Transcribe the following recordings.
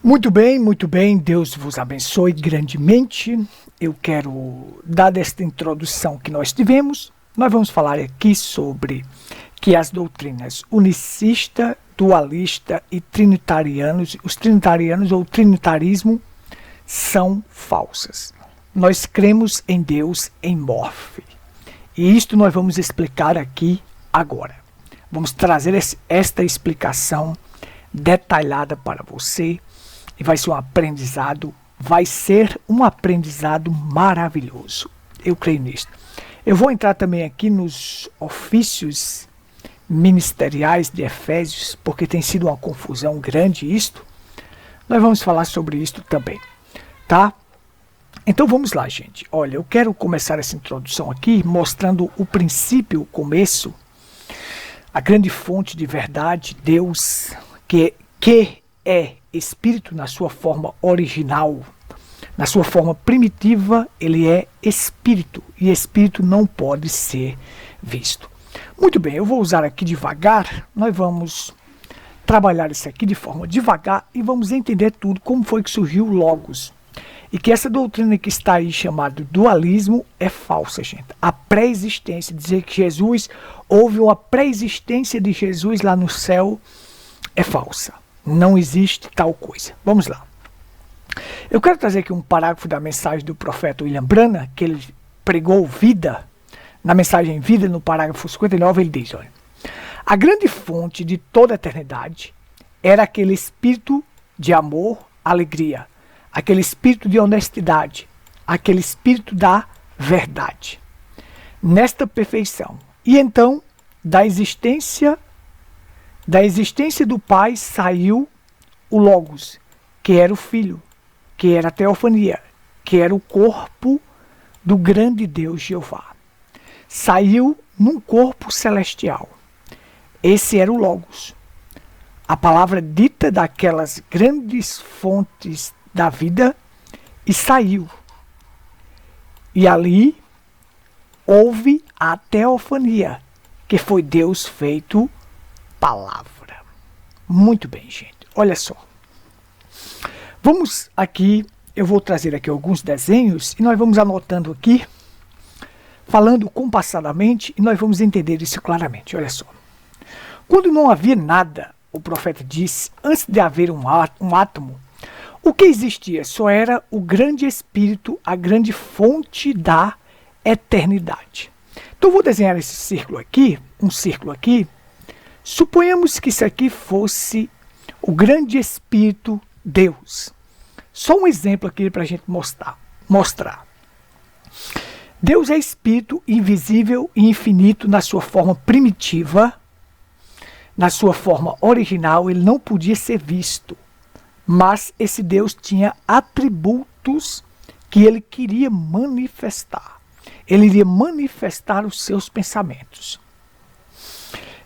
Muito bem, Deus vos abençoe grandemente. Eu quero, dada esta introdução que nós tivemos, nós vamos falar aqui sobre que as doutrinas unicista, dualista e trinitarianos, os trinitarianos ou trinitarismo, são falsas. Nós cremos em Deus em morfe. E isto nós vamos explicar aqui agora. Vamos trazer esta explicação detalhada para você. E vai ser um aprendizado maravilhoso. Eu creio nisso. Eu vou entrar também aqui nos ofícios ministeriais de Efésios, porque tem sido uma confusão grande isto. Nós vamos falar sobre isto também, tá? Então vamos lá, gente. Olha, eu quero começar essa introdução aqui mostrando o princípio, o começo, a grande fonte de verdade, Deus, que é Espírito na sua forma original, na sua forma primitiva, ele é Espírito, e Espírito não pode ser visto. Muito bem, eu vou usar aqui devagar, nós vamos trabalhar isso aqui de forma devagar e vamos entender tudo, como foi que surgiu o Logos. E que essa doutrina que está aí chamada dualismo é falsa, gente. A pré-existência, dizer que houve uma pré-existência de Jesus lá no céu, é falsa. Não existe tal coisa. Vamos lá. Eu quero trazer aqui um parágrafo da mensagem do profeta William Branham, que ele pregou vida. Na mensagem Vida, no parágrafo 59, ele diz, olha, a grande fonte de toda a eternidade era aquele espírito de amor, alegria, aquele espírito de honestidade, aquele espírito da verdade. Nesta perfeição. E então, da existência do Pai saiu o Logos, que era o Filho, que era a teofania, que era o corpo do grande Deus Jeová. Saiu num corpo celestial. Esse era o Logos. A palavra dita daquelas grandes fontes da vida e saiu. E ali houve a teofania, que foi Deus feito palavra. Muito bem, gente. Olha só. Vamos aqui, eu vou trazer aqui alguns desenhos e nós vamos anotando aqui, falando compassadamente e nós vamos entender isso claramente. Olha só. Quando não havia nada, o profeta disse, antes de haver um átomo, o que existia só era o grande Espírito, a grande fonte da eternidade. Então eu vou desenhar esse círculo aqui, um círculo aqui. Suponhamos que isso aqui fosse o grande Espírito Deus. Só um exemplo aqui para a gente mostrar. Deus é Espírito invisível e infinito na sua forma primitiva, na sua forma original, ele não podia ser visto. Mas esse Deus tinha atributos que ele queria manifestar. Ele iria manifestar os seus pensamentos.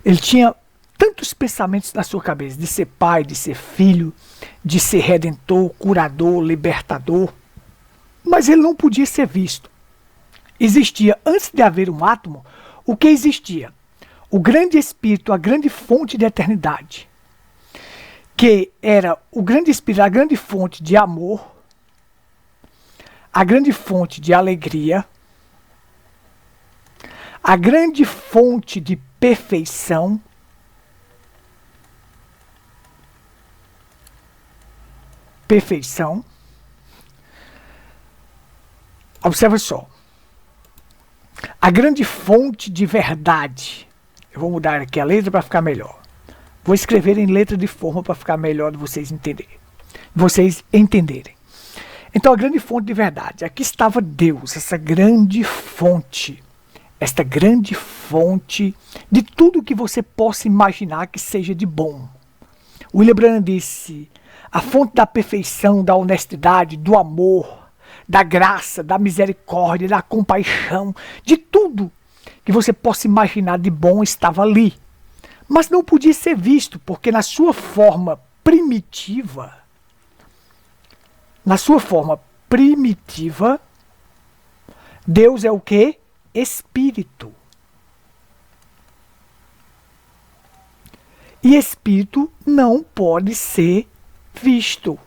Ele tinha tantos pensamentos na sua cabeça, de ser pai, de ser filho, de ser redentor, curador, libertador. Mas ele não podia ser visto. Existia, antes de haver um átomo, o que existia? O grande Espírito, a grande fonte de eternidade, que era o grande Espírito, a grande fonte de amor, a grande fonte de alegria, a grande fonte de perfeição, observa só, a grande fonte de verdade. Eu vou mudar aqui a letra para ficar melhor. Vou escrever em letra de forma para ficar melhor de vocês entenderem. Então a grande fonte de verdade, aqui estava Deus, essa grande fonte de tudo que você possa imaginar que seja de bom. William Branham disse, a fonte da perfeição, da honestidade, do amor, da graça, da misericórdia, da compaixão, de tudo que você possa imaginar de bom estava ali. Mas não podia ser visto, porque na sua forma primitiva, Deus é o quê? Espírito. E espírito não pode ser visto.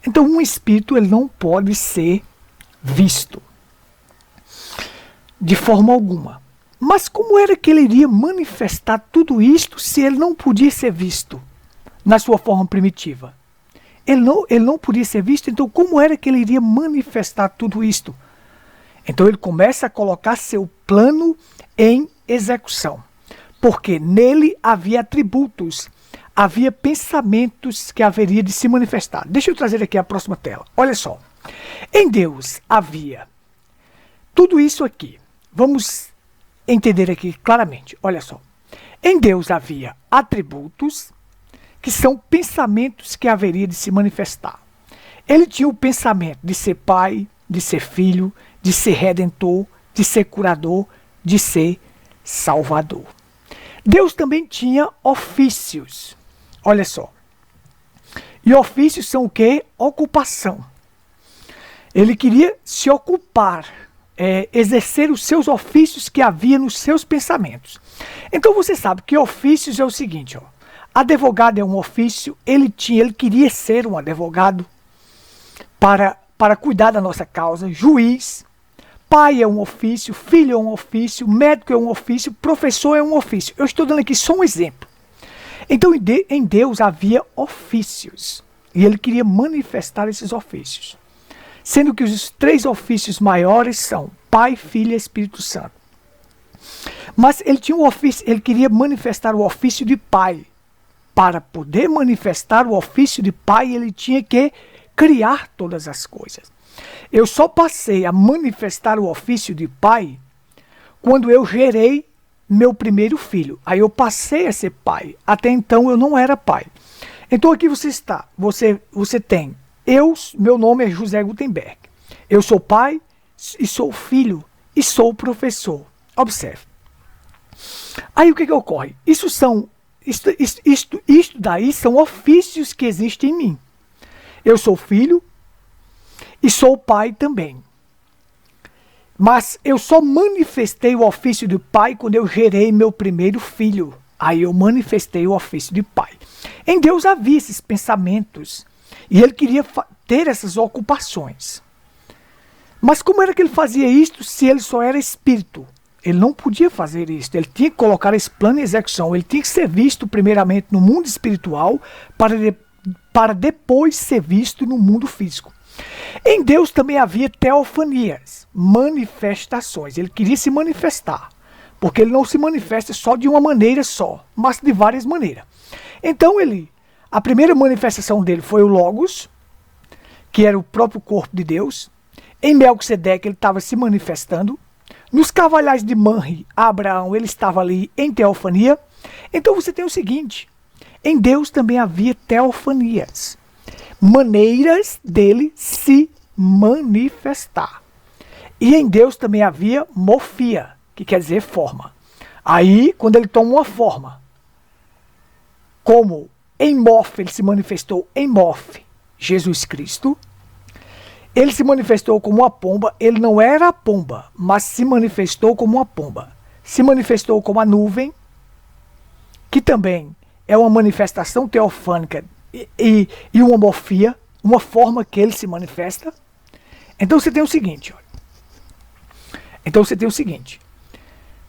Então um espírito ele não pode ser visto de forma alguma. Mas como era que ele iria manifestar tudo isto se ele não podia ser visto na sua forma primitiva? Ele não podia ser visto, então como era que ele iria manifestar tudo isto? Então ele começa a colocar seu plano em execução, porque nele havia atributos, havia pensamentos que haveria de se manifestar. Deixa eu trazer aqui a próxima tela. Olha só. Em Deus havia tudo isso aqui. Vamos entender aqui claramente. Olha só. Em Deus havia atributos que são pensamentos que haveria de se manifestar. Ele tinha o pensamento de ser pai, de ser filho, de ser redentor, de ser curador, de ser salvador. Deus também tinha ofícios. Olha só. E ofícios são o quê? Ocupação. Ele queria se ocupar, exercer os seus ofícios que havia nos seus pensamentos. Então você sabe que ofícios é o seguinte, ó. Advogado é um ofício, ele queria ser um advogado para cuidar da nossa causa. Juiz, pai é um ofício, filho é um ofício, médico é um ofício, professor é um ofício. Eu estou dando aqui só um exemplo. Então em Deus havia ofícios e ele queria manifestar esses ofícios. Sendo que os 3 ofícios maiores são Pai, Filho e Espírito Santo. Mas ele tinha um ofício, ele queria manifestar o ofício de pai. Para poder manifestar o ofício de pai, ele tinha que criar todas as coisas. Eu só passei a manifestar o ofício de pai quando eu gerei meu primeiro filho. Aí eu passei a ser pai. Até então eu não era pai. Então aqui você está. Você tem. Meu nome é José Gutenberg. Eu sou pai e sou filho e sou professor. Observe. Aí o que ocorre? Isto daí são ofícios que existem em mim. Eu sou filho e sou pai também. Mas eu só manifestei o ofício de pai quando eu gerei meu primeiro filho. Aí eu manifestei o ofício de pai. Em Deus havia esses pensamentos. E ele queria ter essas ocupações. Mas como era que ele fazia isto se ele só era espírito? Ele não podia fazer isso. Ele tinha que colocar esse plano em execução. Ele tinha que ser visto primeiramente no mundo espiritual para depois ser visto no mundo físico. Em Deus também havia teofanias, manifestações. Ele queria se manifestar, porque ele não se manifesta só de uma maneira só, mas de várias maneiras. Então a primeira manifestação dele foi o Logos, que era o próprio corpo de Deus. Em Melquisedeque ele estava se manifestando. Nos carvalhais de Manre, Abraão, ele estava ali em teofania. Então você tem o seguinte, em Deus também havia teofanias, maneiras dele se manifestar. E em Deus também havia morfia, que quer dizer forma. Aí, quando ele toma uma forma, como em Morfe, ele se manifestou em Morfe, Jesus Cristo. Ele se manifestou como uma pomba, ele não era a pomba, mas se manifestou como uma pomba. Se manifestou como a nuvem, que também é uma manifestação teofânica e uma morfia, uma forma que ele se manifesta. Então você tem o seguinte, olha.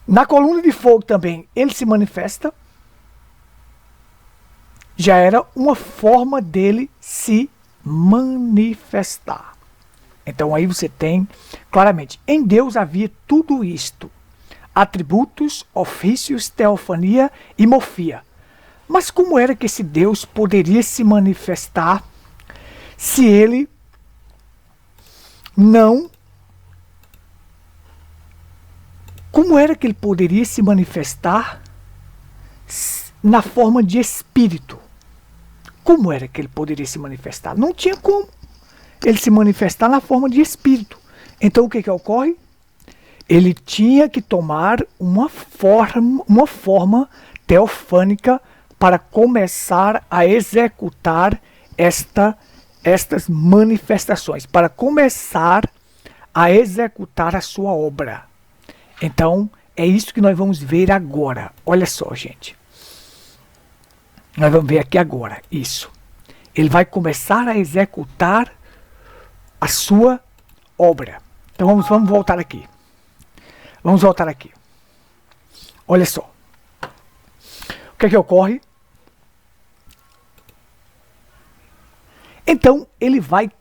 Na coluna de fogo também ele se manifesta. Já era uma forma dele se manifestar. Então aí você tem, claramente, em Deus havia tudo isto. Atributos, ofícios, teofania e morfia. Mas como era que esse Deus poderia se manifestar se ele não... Como era que ele poderia se manifestar na forma de espírito? Como era que ele poderia se manifestar? Não tinha como ele se manifestar na forma de espírito. Então o que ocorre? Ele tinha que tomar uma forma teofânica para começar a executar estas manifestações, para começar a executar a sua obra. Então é isso que nós vamos ver agora. Olha só, gente. Nós vamos ver aqui agora isso. Ele vai começar a executar a sua obra. Então vamos voltar aqui. Vamos voltar aqui. Olha só. O que é que ocorre? Então ele vai,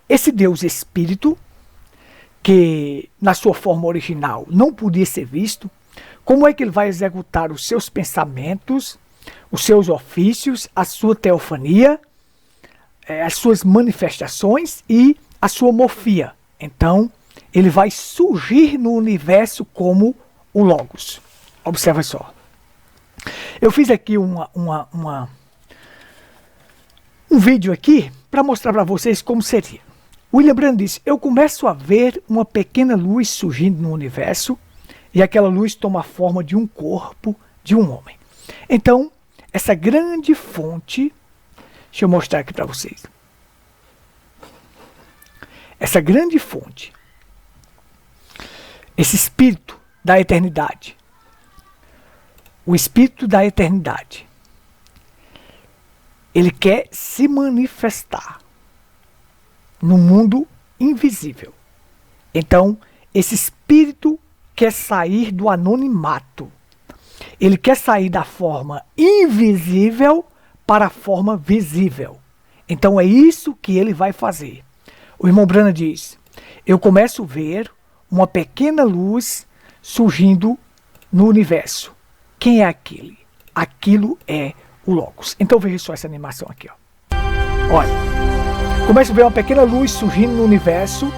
esse Deus Espírito, que na sua forma original não podia ser visto, como é que ele vai executar os seus pensamentos, os seus ofícios, a sua teofania, as suas manifestações e a sua morfia? Então, ele vai surgir no universo como o Logos. Observa só. Eu fiz aqui um vídeo aqui para mostrar para vocês como seria. William Branham disse: eu começo a ver uma pequena luz surgindo no universo e aquela luz toma a forma de um corpo de um homem. Então, essa grande fonte, deixa eu mostrar aqui para vocês. Essa grande fonte, esse espírito da eternidade, o espírito da eternidade, ele quer se manifestar no mundo invisível. Então, esse espírito quer sair do anonimato. Ele quer sair da forma invisível para a forma visível. Então, é isso que ele vai fazer. O irmão Branham diz: eu começo a ver uma pequena luz surgindo no universo. Quem é aquele? Aquilo é o Logos. Então veja só essa animação aqui. Ó. Olha, começa a ver uma pequena luz surgindo no universo.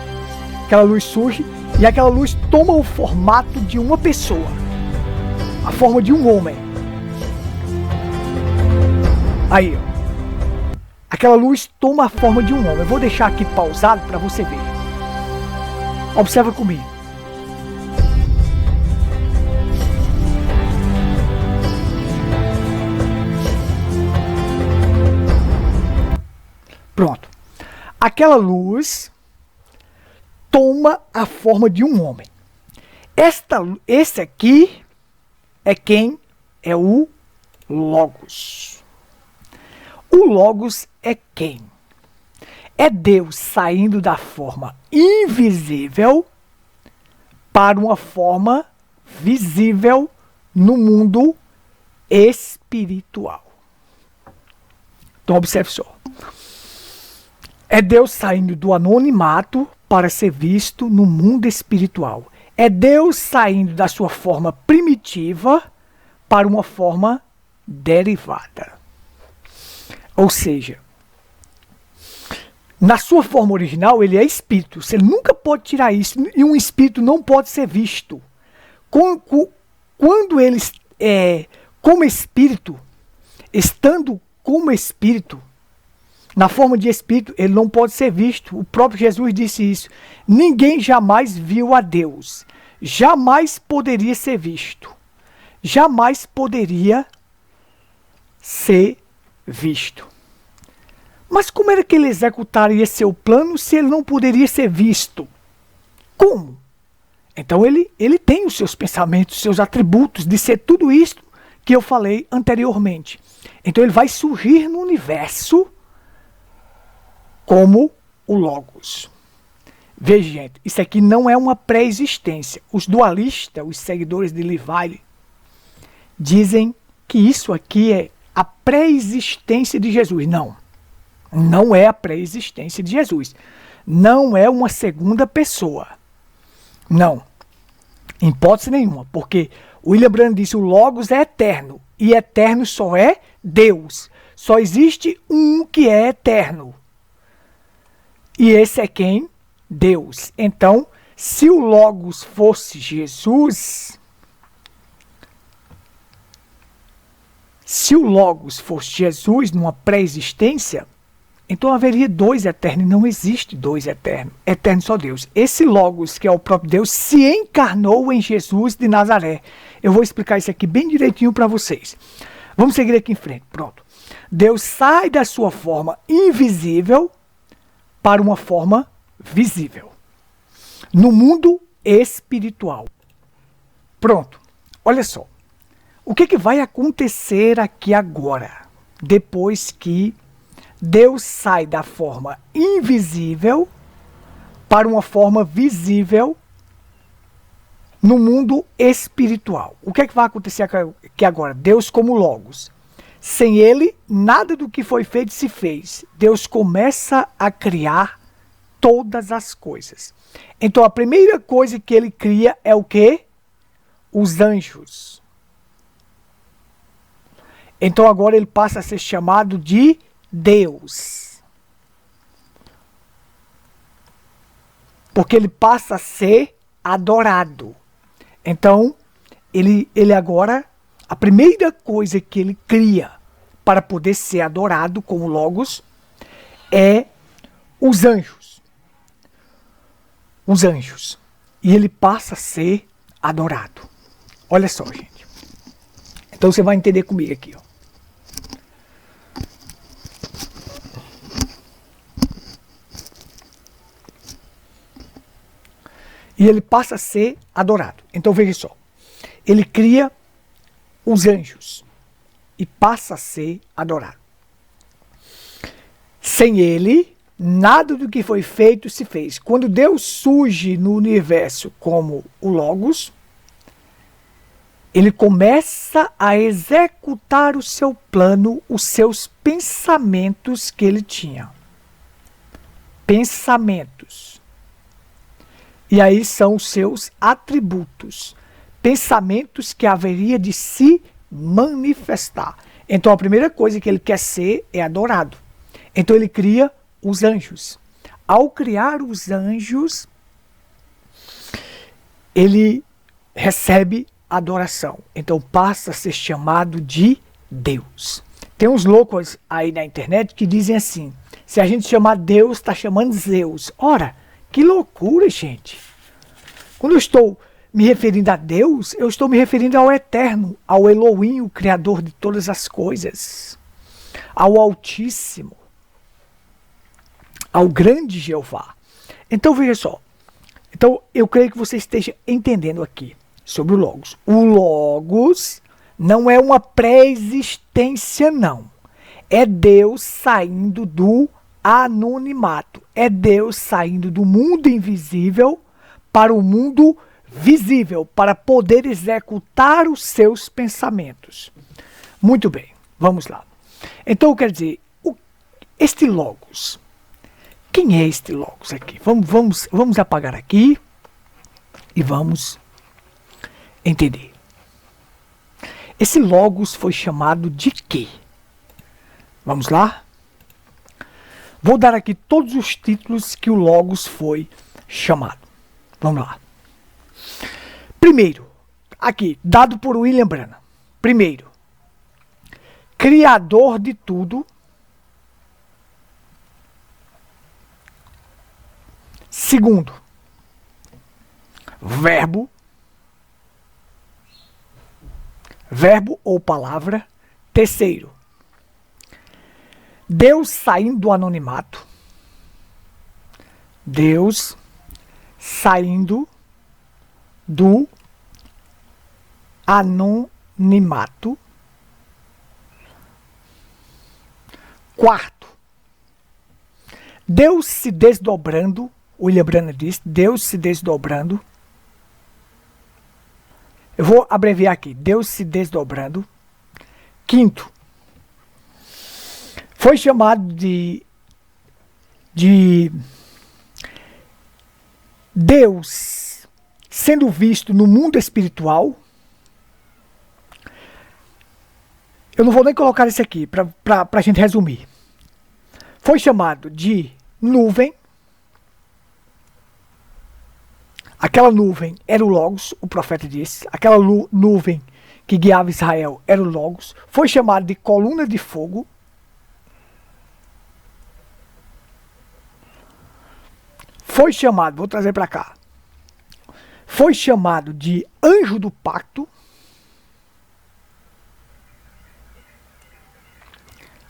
Aquela luz surge e aquela luz toma o formato de uma pessoa. A forma de um homem. Aí, ó. Aquela luz toma a forma de um homem. Eu vou deixar aqui pausado para você ver. Observa comigo. Pronto. Aquela luz toma a forma de um homem. Esse aqui é quem? É o Logos. O Logos é quem? É Deus saindo da forma invisível para uma forma visível no mundo espiritual. Então observe só. É Deus saindo do anonimato para ser visto no mundo espiritual. É Deus saindo da sua forma primitiva para uma forma derivada. Ou seja, na sua forma original ele é espírito. Você nunca pode tirar isso. E um espírito não pode ser visto. Quando ele como espírito, estando como espírito, na forma de espírito, ele não pode ser visto. O próprio Jesus disse isso. Ninguém jamais viu a Deus. Jamais poderia ser visto. Jamais poderia ser visto. Mas como era que ele executaria seu plano se ele não poderia ser visto? Como? Então ele tem os seus pensamentos, seus atributos de ser tudo isso que eu falei anteriormente. Então ele vai surgir no universo como o Logos. Veja, gente, isso aqui não é uma pré-existência. Os dualistas, os seguidores de Levi, dizem que isso aqui é a pré-existência de Jesus. Não, não é a pré-existência de Jesus. Não é uma segunda pessoa. Não, em hipótese nenhuma, porque William Branham disse: o Logos é eterno, e eterno só é Deus. Só existe um que é eterno. E esse é quem? Deus. Então, se o Logos fosse Jesus, numa pré-existência, então haveria dois eternos. Não existe dois eternos. Eterno só Deus. Esse Logos, que é o próprio Deus, se encarnou em Jesus de Nazaré. Eu vou explicar isso aqui bem direitinho para vocês. Vamos seguir aqui em frente. Pronto. Deus sai da sua forma invisível para uma forma visível. No mundo espiritual. Pronto. Olha só. O que vai acontecer aqui agora? Depois que Deus sai da forma invisível para uma forma visível no mundo espiritual. O que é que vai acontecer aqui agora? Deus como Logos. Sem ele, nada do que foi feito se fez. Deus começa a criar todas as coisas. Então a primeira coisa que ele cria é o quê? Os anjos. Então agora ele passa a ser chamado de Deus. Porque ele passa a ser adorado. Então, ele agora, a primeira coisa que ele cria para poder ser adorado como Logos é os anjos. Os anjos. E ele passa a ser adorado. Olha só, gente. Então você vai entender comigo aqui, ó. E ele passa a ser adorado. Então veja só. Ele cria os anjos e passa a ser adorado. Sem ele, nada do que foi feito se fez. Quando Deus surge no universo como o Logos, ele começa a executar o seu plano, os seus pensamentos que ele tinha. Pensamentos. E aí são os seus atributos. Pensamentos que haveria de se manifestar. Então a primeira coisa que ele quer ser é adorado. Então ele cria os anjos. Ao criar os anjos, ele recebe adoração. Então passa a ser chamado de Deus. Tem uns loucos aí na internet que dizem assim: se a gente chamar Deus, está chamando Zeus. Ora, que loucura, gente. Quando eu estou me referindo a Deus, eu estou me referindo ao Eterno, ao Elohim, o Criador de todas as coisas, ao Altíssimo, ao grande Jeová. Então veja só. Então eu creio que você esteja entendendo aqui sobre o Logos. O Logos não é uma pré-existência, não. É Deus saindo do anonimato. É Deus saindo do mundo invisível para o mundo visível, para poder executar os seus pensamentos. Muito bem, vamos lá. Então, quer dizer, este Logos, quem é este Logos aqui? Vamos apagar aqui e vamos entender. Esse Logos foi chamado de quê? Vamos lá? Vou dar aqui todos os títulos que o Logos foi chamado. Vamos lá. Primeiro, aqui, dado por William Branham. Primeiro, Criador de tudo. Segundo, Verbo. Verbo ou palavra. Terceiro, Deus saindo do anonimato. Deus saindo do anonimato. Quarto, Deus se desdobrando. William Branham diz, Deus se desdobrando. Eu vou abreviar aqui, Deus se desdobrando. Quinto, foi chamado de Deus sendo visto no mundo espiritual. Eu não vou nem colocar isso aqui para a gente resumir. Foi chamado de nuvem. Aquela nuvem era o Logos, o profeta disse. Aquela nuvem que guiava Israel era o Logos. Foi chamado de coluna de fogo. Foi chamado, vou trazer para cá. Foi chamado de anjo do pacto.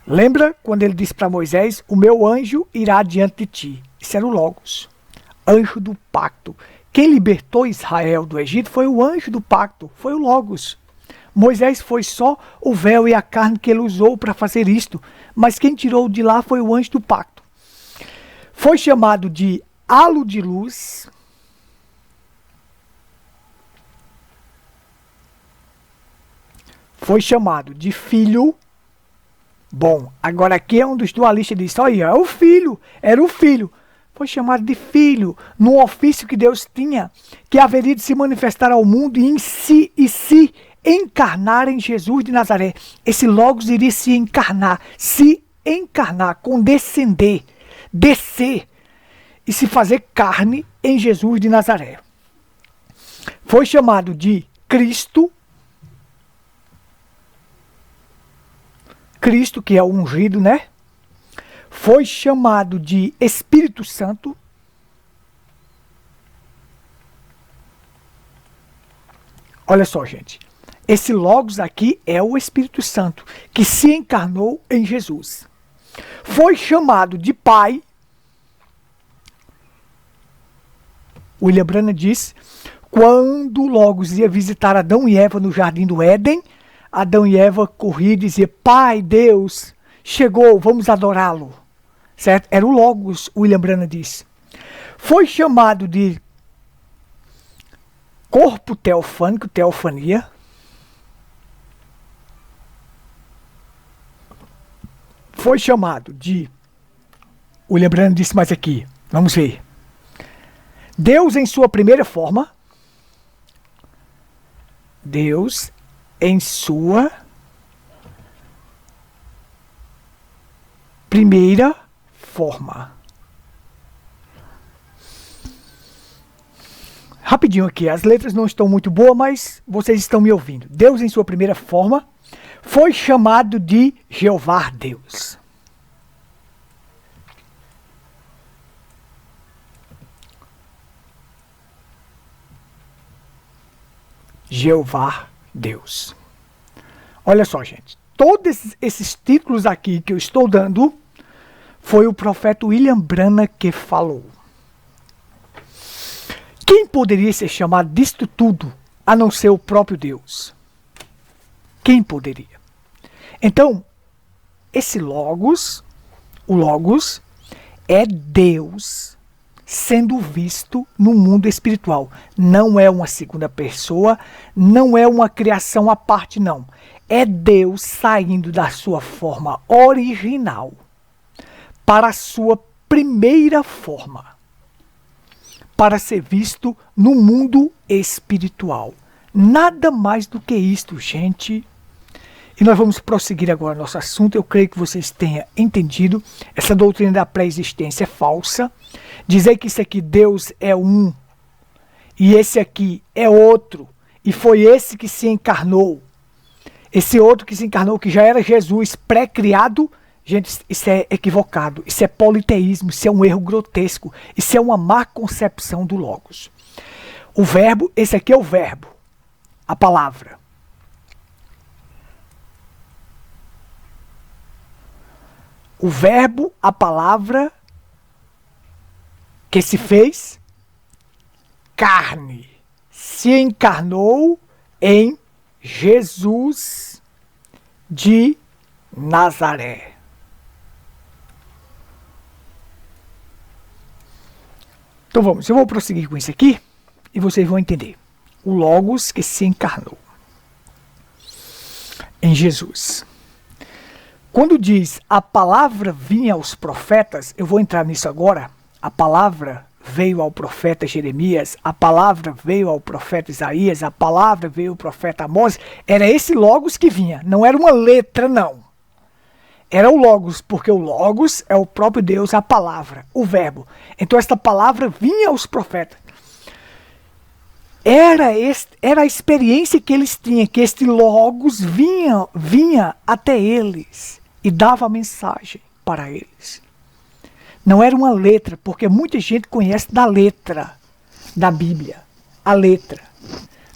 Lembra quando ele disse para Moisés: o meu anjo irá diante de ti. Isso era o Logos, anjo do pacto. Quem libertou Israel do Egito foi o anjo do pacto, foi o Logos. Moisés foi só o véu e a carne que ele usou para fazer isto, mas quem tirou de lá foi o anjo do pacto. Foi chamado de halo de luz. Foi chamado de filho. Bom, agora aqui é um dos dualistas diz, olha, é o filho, era o filho. Foi chamado de filho, num ofício que Deus tinha, que haveria de se manifestar ao mundo e se encarnar em Jesus de Nazaré. Esse Logos iria se encarnar, condescender, descer e se fazer carne em Jesus de Nazaré. Foi chamado de Cristo, que é o ungido, né? Foi chamado de Espírito Santo. Olha só, gente. Esse Logos aqui é o Espírito Santo, que se encarnou em Jesus. Foi chamado de Pai. William Branham diz, quando Logos ia visitar Adão e Eva no jardim do Éden, Adão e Eva corriam e diziam, Pai, Deus, chegou, vamos adorá-lo. Certo? Era o Logos, William Branham diz. Foi chamado de corpo teofânico, teofania. Foi chamado de, William Branham disse mais aqui, vamos ver. Deus em sua primeira forma. Deus em sua primeira forma. Rapidinho aqui, as letras não estão muito boas, mas vocês estão me ouvindo. Deus em sua primeira forma foi chamado de Jeová Deus. Jeová Deus. Olha só, gente. Todos esses títulos aqui que eu estou dando foi o profeta William Branham que falou. Quem poderia ser chamado disto tudo a não ser o próprio Deus? Quem poderia? Então, esse Logos, o Logos, é Deus sendo visto no mundo espiritual. Não é uma segunda pessoa, não é uma criação à parte, não. É Deus saindo da sua forma original para a sua primeira forma, para ser visto no mundo espiritual. Nada mais do que isto, gente. E nós vamos prosseguir agora nosso assunto. Eu creio que vocês tenham entendido. Essa doutrina da pré-existência é falsa. Dizer que isso aqui Deus é um e esse aqui é outro, e foi esse que se encarnou. Esse outro que se encarnou, que já era Jesus pré-criado, gente, isso é equivocado, isso é politeísmo, isso é um erro grotesco, isso é uma má concepção do Logos. O verbo, esse aqui é o verbo, a palavra. O verbo, a palavra que se fez carne, se encarnou em Jesus de Nazaré. Então vamos, eu vou prosseguir com isso aqui e vocês vão entender. O Logos que se encarnou em Jesus. Quando diz a palavra vinha aos profetas, eu vou entrar nisso agora. A palavra veio ao profeta Jeremias, a palavra veio ao profeta Isaías, a palavra veio ao profeta Amós. Era esse Logos que vinha, não era uma letra, não. Era o Logos, porque o Logos é o próprio Deus, a palavra, o verbo. Então esta palavra vinha aos profetas. Era a experiência que eles tinham, que este Logos vinha até eles e dava a mensagem para eles. Não era uma letra, porque muita gente conhece da letra da Bíblia, a letra.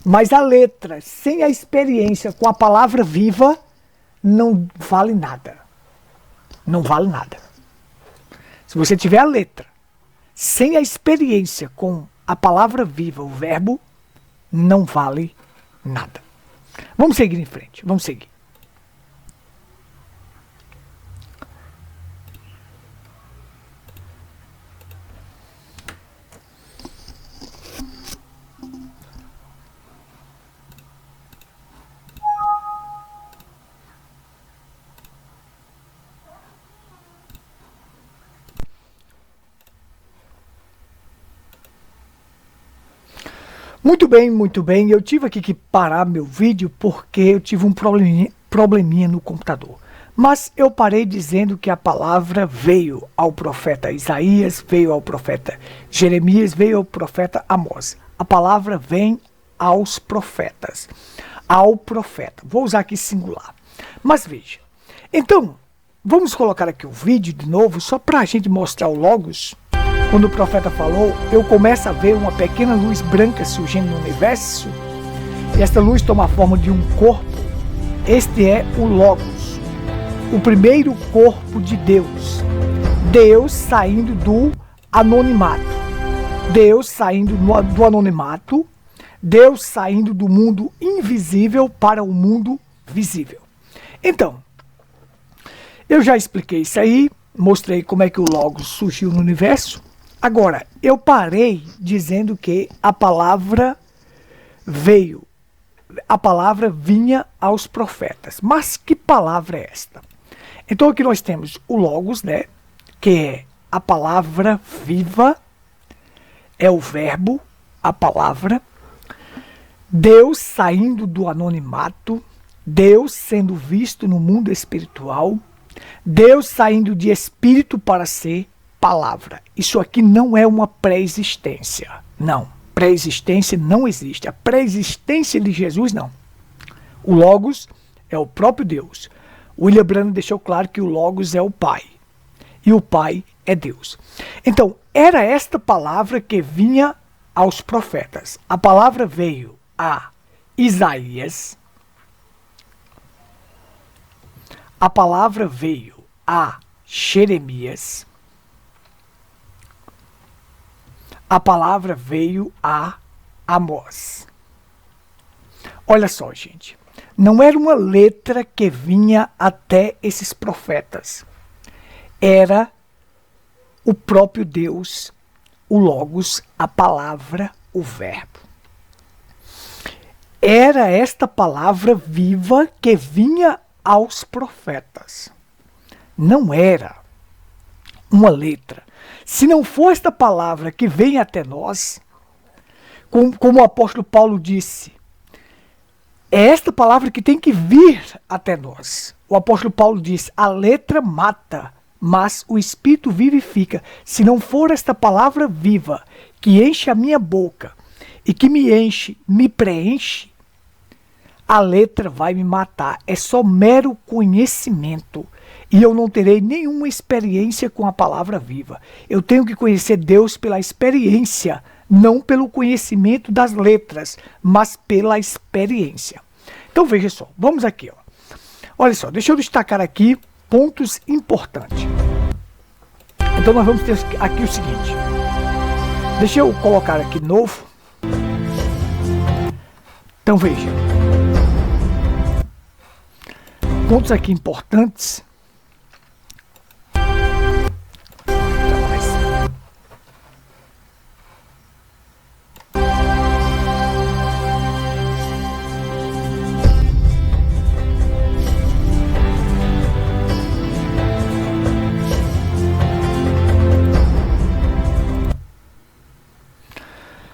Mas a letra, sem a experiência com a palavra viva, não vale nada. Não vale nada. Se você tiver a letra, sem a experiência com a palavra viva, o verbo, não vale nada. Vamos seguir em frente, vamos seguir. Muito bem, muito bem. Eu tive aqui que parar meu vídeo porque eu tive um probleminha no computador. Mas eu parei dizendo que a palavra veio ao profeta Isaías, veio ao profeta Jeremias, veio ao profeta Amós. A palavra vem aos profetas, ao profeta. Vou usar aqui singular. Mas veja, então, vamos colocar aqui o vídeo de novo, só para a gente mostrar o Logos. Quando o profeta falou, eu começo a ver uma pequena luz branca surgindo no universo, e esta luz toma a forma de um corpo. Este é o Logos, o primeiro corpo de Deus. Deus saindo do anonimato. Deus saindo do anonimato. Deus saindo do mundo invisível para o mundo visível. Então, eu já expliquei isso aí, mostrei como é que o Logos surgiu no universo. Agora, eu parei dizendo que a palavra veio, a palavra vinha aos profetas. Mas que palavra é esta? Então aqui nós temos o Logos, né, que é a palavra viva, é o verbo, a palavra, Deus saindo do anonimato, Deus sendo visto no mundo espiritual, Deus saindo de espírito para ser palavra. Isso aqui não é uma pré-existência. Não. Pré-existência não existe. A pré-existência de Jesus, não. O Logos é o próprio Deus. William Branham deixou claro que o Logos é o Pai. E o Pai é Deus. Então, era esta palavra que vinha aos profetas. A palavra veio a Isaías. A palavra veio a Jeremias. A palavra veio a Amós. Olha só, gente. Não era uma letra que vinha até esses profetas. Era o próprio Deus, o Logos, a palavra, o verbo. Era esta palavra viva que vinha aos profetas. Não era uma letra. Se não for esta palavra que vem até nós, como o apóstolo Paulo disse, é esta palavra que tem que vir até nós. O apóstolo Paulo disse, a letra mata, mas o Espírito vivifica. Se não for esta palavra viva, que enche a minha boca, e que me enche, me preenche, a letra vai me matar. É só mero conhecimento. E eu não terei nenhuma experiência com a palavra viva. Eu tenho que conhecer Deus pela experiência, não pelo conhecimento das letras, mas pela experiência. Então veja só, vamos aqui. Ó. Olha só, deixa eu destacar aqui pontos importantes. Então nós vamos ter aqui o seguinte. Deixa eu colocar aqui novo. Então veja. Pontos aqui importantes.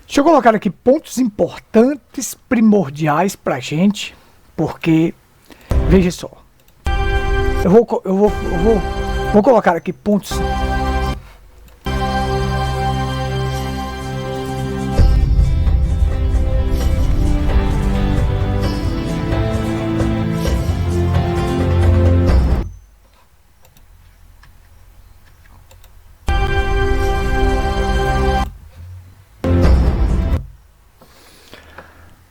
Deixa eu colocar aqui pontos importantes, primordiais para a gente, porque, veja só, eu vou colocar aqui pontos.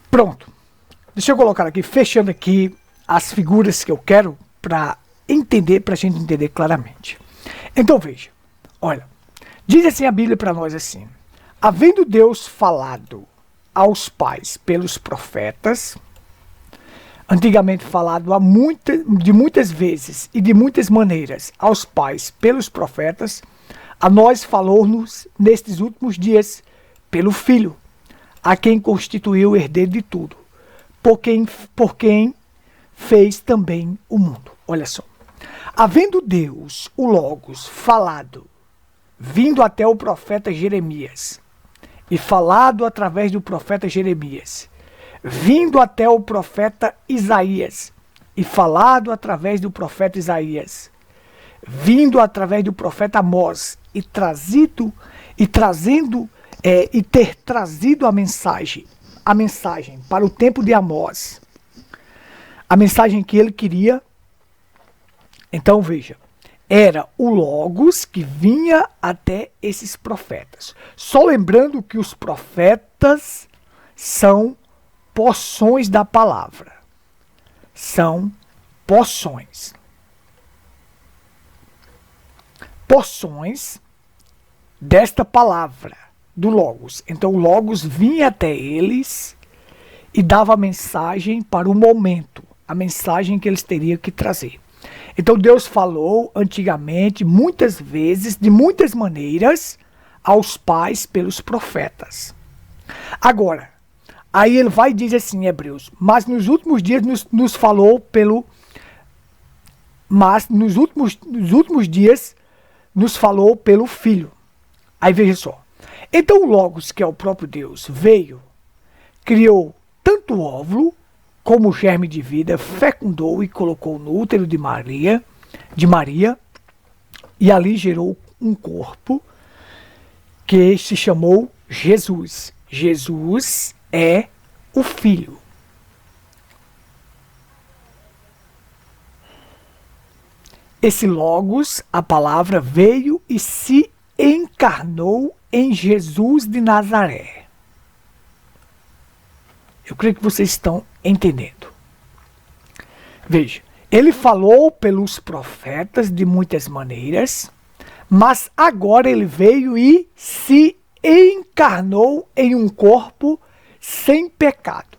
Pronto. Deixa eu colocar aqui, fechando aqui as figuras que eu quero para entender, para a gente entender claramente. Então veja, olha, diz assim a Bíblia para nós assim: havendo Deus falado aos pais pelos profetas, antigamente falado de muitas vezes e de muitas maneiras aos pais pelos profetas, a nós falou-nos nestes últimos dias pelo Filho, a quem constituiu o herdeiro de tudo, por quem fez também o mundo. Olha só. Havendo Deus, o Logos, falado, vindo até o profeta Jeremias, e falado através do profeta Jeremias, vindo até o profeta Isaías, e falado através do profeta Isaías, vindo através do profeta Amós, e ter trazido a mensagem para o tempo de Amós, a mensagem que ele queria. Então veja, era o Logos que vinha até esses profetas. Só lembrando que os profetas são porções da palavra. São porções. Porções desta palavra, do Logos. Então o Logos vinha até eles e dava a mensagem para o momento, a mensagem que eles teriam que trazer. Então Deus falou antigamente, muitas vezes, de muitas maneiras, aos pais pelos profetas. Agora, aí ele vai e diz assim em Hebreus, mas nos últimos dias nos falou pelo... Mas nos últimos dias nos falou pelo Filho. Aí veja só. Então o Logos, que é o próprio Deus, veio, criou tanto o óvulo como o germe de vida, fecundou e colocou no útero de Maria, e ali gerou um corpo que se chamou Jesus. Jesus é o Filho. Esse Logos, a palavra, veio e se encarnou em Jesus de Nazaré. Eu creio que vocês estão entendendo. Veja, ele falou pelos profetas de muitas maneiras, mas agora ele veio e se encarnou em um corpo sem pecado.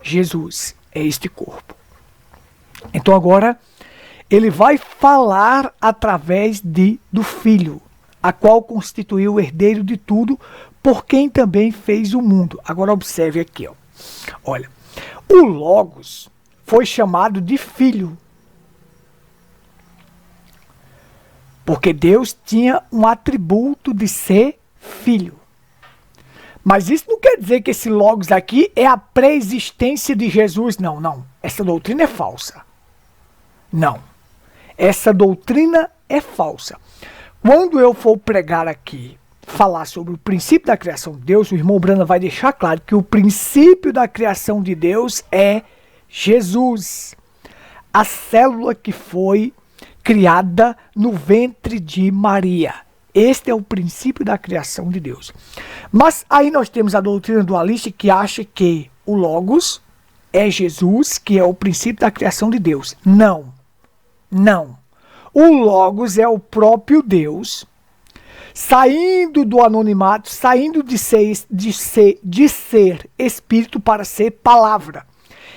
Jesus é este corpo. Então agora ele vai falar através do Filho, a qual constituiu o herdeiro de tudo, por quem também fez o mundo. Agora observe aqui, ó. Olha, o Logos foi chamado de Filho, porque Deus tinha um atributo de ser Filho. Mas isso não quer dizer que esse Logos aqui é a pré-existência de Jesus, não, não. Essa doutrina é falsa. Não. Essa doutrina é falsa. Quando eu for pregar aqui, falar sobre o princípio da criação de Deus, o irmão Brana vai deixar claro que o princípio da criação de Deus é Jesus, a célula que foi criada no ventre de Maria. Este é o princípio da criação de Deus. Mas aí nós temos a doutrina dualista que acha que o Logos é Jesus, que é o princípio da criação de Deus. Não, não. O Logos é o próprio Deus, saindo do anonimato, saindo de ser espírito para ser palavra.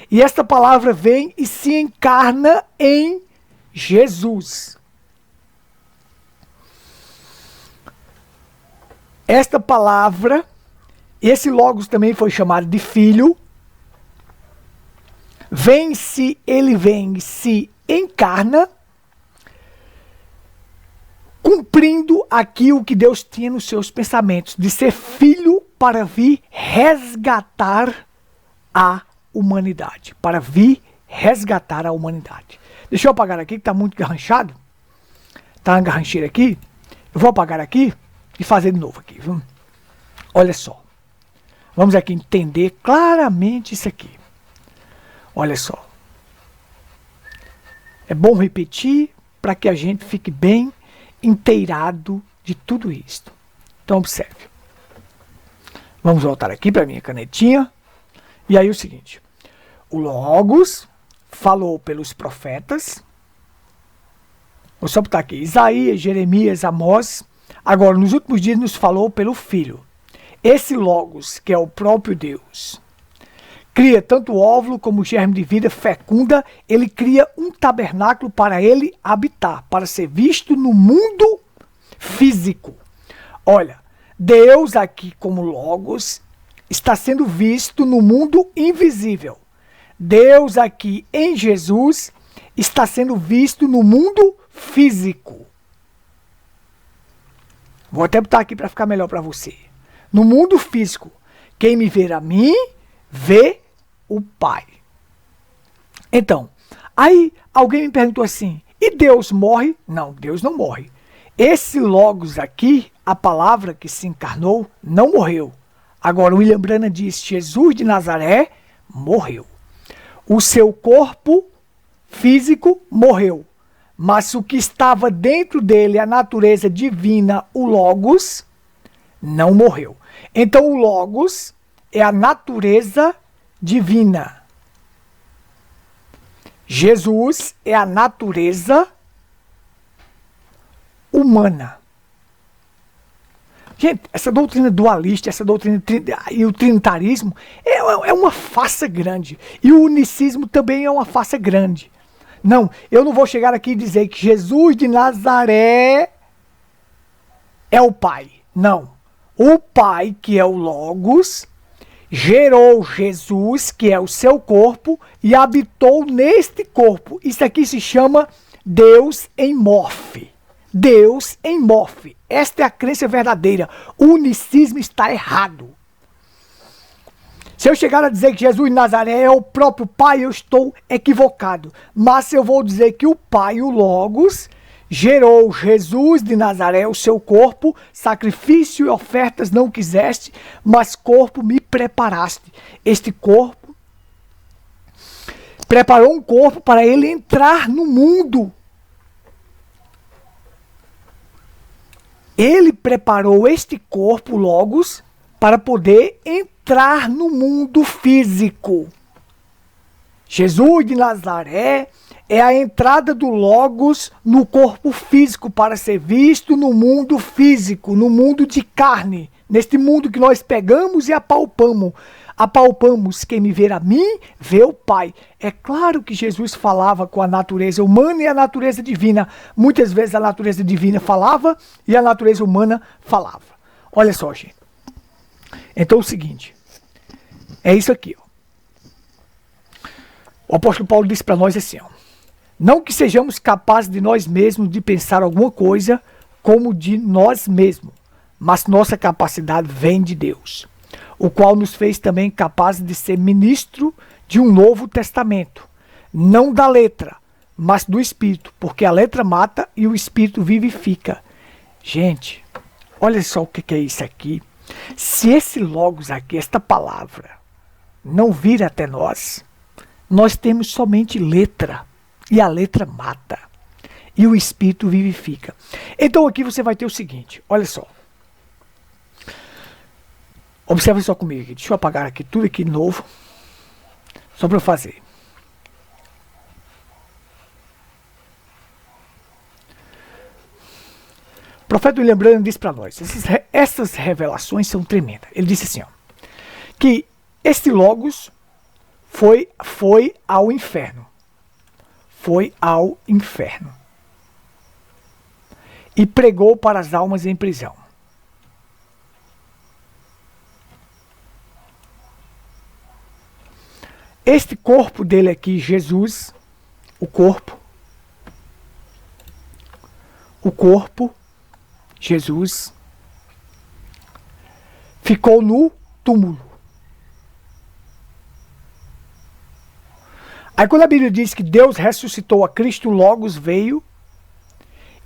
E esta palavra vem e se encarna em Jesus. Esta palavra, esse Logos também foi chamado de Filho, ele vem e se encarna, cumprindo aqui o que Deus tinha nos seus pensamentos, de ser filho para vir resgatar a humanidade. Para vir resgatar a humanidade. Deixa eu apagar aqui, que está muito garranchado. Está uma garrancheira aqui. Eu vou apagar aqui e fazer de novo aqui. Viu? Olha só. Vamos aqui entender claramente isso aqui. Olha só. É bom repetir para que a gente fique bem inteirado de tudo isto. Então observe. Vamos voltar aqui para a minha canetinha. E aí o seguinte. O Logos falou pelos profetas. Vou só botar aqui. Isaías, Jeremias, Amós. Agora, nos últimos dias nos falou pelo Filho. Esse Logos, que é o próprio Deus, cria tanto o óvulo como o germe de vida, fecunda, ele cria um tabernáculo para ele habitar, para ser visto no mundo físico. Olha, Deus aqui como Logos está sendo visto no mundo invisível. Deus aqui em Jesus está sendo visto no mundo físico. Vou até botar aqui para ficar melhor para você. No mundo físico, quem me vê a mim, vê o Pai. Então, aí alguém me perguntou assim, e Deus morre? Não, Deus não morre. Esse Logos aqui, a palavra que se encarnou, não morreu. Agora, William Branham diz, Jesus de Nazaré morreu. O seu corpo físico morreu. Mas o que estava dentro dele, a natureza divina, o Logos, não morreu. Então, o Logos é a natureza divina. Jesus é a natureza humana. Gente, essa doutrina dualista, essa doutrina e o trinitarismo é uma farsa grande. E o unicismo também é uma farsa grande. Não, eu não vou chegar aqui e dizer que Jesus de Nazaré é o Pai. Não. O Pai, que é o Logos, gerou Jesus, que é o seu corpo, e habitou neste corpo. Isso aqui se chama Deus em morfe. Deus em morfe. Esta é a crença verdadeira. O unicismo está errado. Se eu chegar a dizer que Jesus de Nazaré é o próprio Pai, eu estou equivocado. Mas se eu vou dizer que o Pai, o Logos, gerou Jesus de Nazaré, o seu corpo, sacrifício e ofertas não quiseste, mas corpo me preparaste. Este corpo preparou um corpo para ele entrar no mundo. Ele preparou este corpo, Logos, para poder entrar no mundo físico. Jesus de Nazaré é a entrada do Logos no corpo físico para ser visto no mundo físico, no mundo de carne, neste mundo que nós pegamos e apalpamos. Apalpamos, quem me vê a mim, vê o Pai. É claro que Jesus falava com a natureza humana e a natureza divina. Muitas vezes a natureza divina falava e a natureza humana falava. Olha só, gente. Então é o seguinte, é isso aqui, ó. O apóstolo Paulo disse para nós assim, ó, não que sejamos capazes de nós mesmos de pensar alguma coisa como de nós mesmos, mas nossa capacidade vem de Deus, o qual nos fez também capazes de ser ministro de um novo testamento, não da letra, mas do Espírito, porque a letra mata e o Espírito vivifica. Gente, olha só o que é isso aqui. Se esse Logos aqui, esta palavra, não vir até nós, nós temos somente letra, e a letra mata, e o Espírito vivifica. Então aqui você vai ter o seguinte, olha só. Observe só comigo aqui, deixa eu apagar aqui tudo aqui de novo, só para eu fazer. O profeta William Branham disse para nós, essas revelações são tremendas. Ele disse assim, ó, que este Logos foi ao inferno. Foi ao inferno. E pregou para as almas em prisão. Este corpo dele aqui, Jesus, o corpo, Jesus, ficou no túmulo. Aí quando a Bíblia diz que Deus ressuscitou a Cristo, Logos veio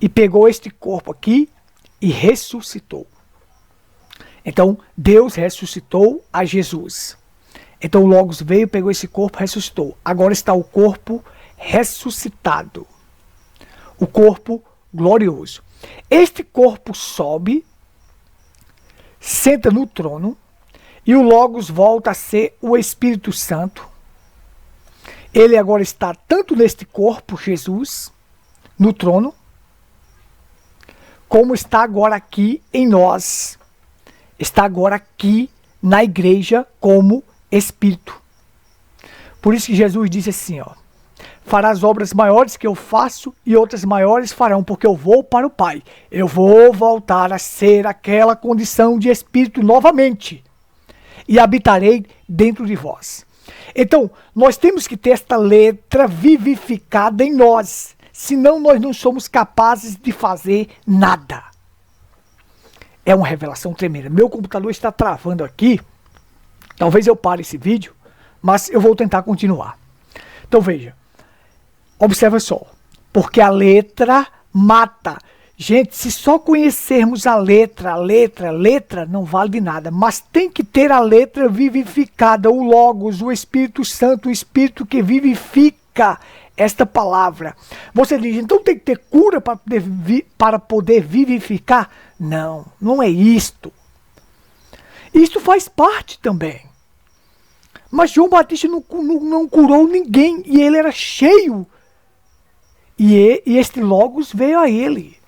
e pegou este corpo aqui e ressuscitou. Então Deus ressuscitou a Jesus. Então o Logos veio, pegou esse corpo, ressuscitou. Agora está o corpo ressuscitado. O corpo glorioso. Este corpo sobe, senta no trono, e o Logos volta a ser o Espírito Santo. Ele agora está tanto neste corpo, Jesus, no trono, como está agora aqui em nós. Está agora aqui na igreja como Espírito. Por isso que Jesus disse assim, ó: farás obras maiores que eu faço e outras maiores farão, porque eu vou para o Pai. Eu vou voltar a ser aquela condição de espírito novamente e habitarei dentro de vós. Então, nós temos que ter esta letra vivificada em nós, senão nós não somos capazes de fazer nada. É uma revelação tremenda. Meu computador está travando aqui, talvez eu pare esse vídeo, mas eu vou tentar continuar. Então veja, observa só, porque a letra mata. Gente, se só conhecermos a letra não vale de nada. Mas tem que ter a letra vivificada, o Logos, o Espírito Santo, o Espírito que vivifica esta palavra. Você diz, então tem que ter cura para poder vivificar? Não, não é isto. Isto faz parte também. Mas João Batista não curou ninguém e ele era cheio. E este Logos veio a ele.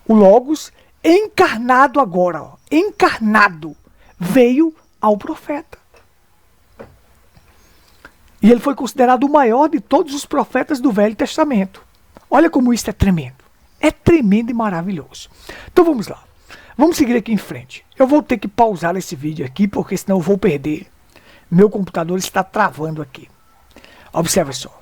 O Logos encarnado agora, ó, encarnado, veio ao profeta. E ele foi considerado o maior de todos os profetas do Velho Testamento. Olha como isso é tremendo. É tremendo e maravilhoso. Então vamos lá. Vamos seguir aqui em frente. Eu vou ter que pausar esse vídeo aqui, porque senão eu vou perder. Meu computador está travando aqui. Observa só.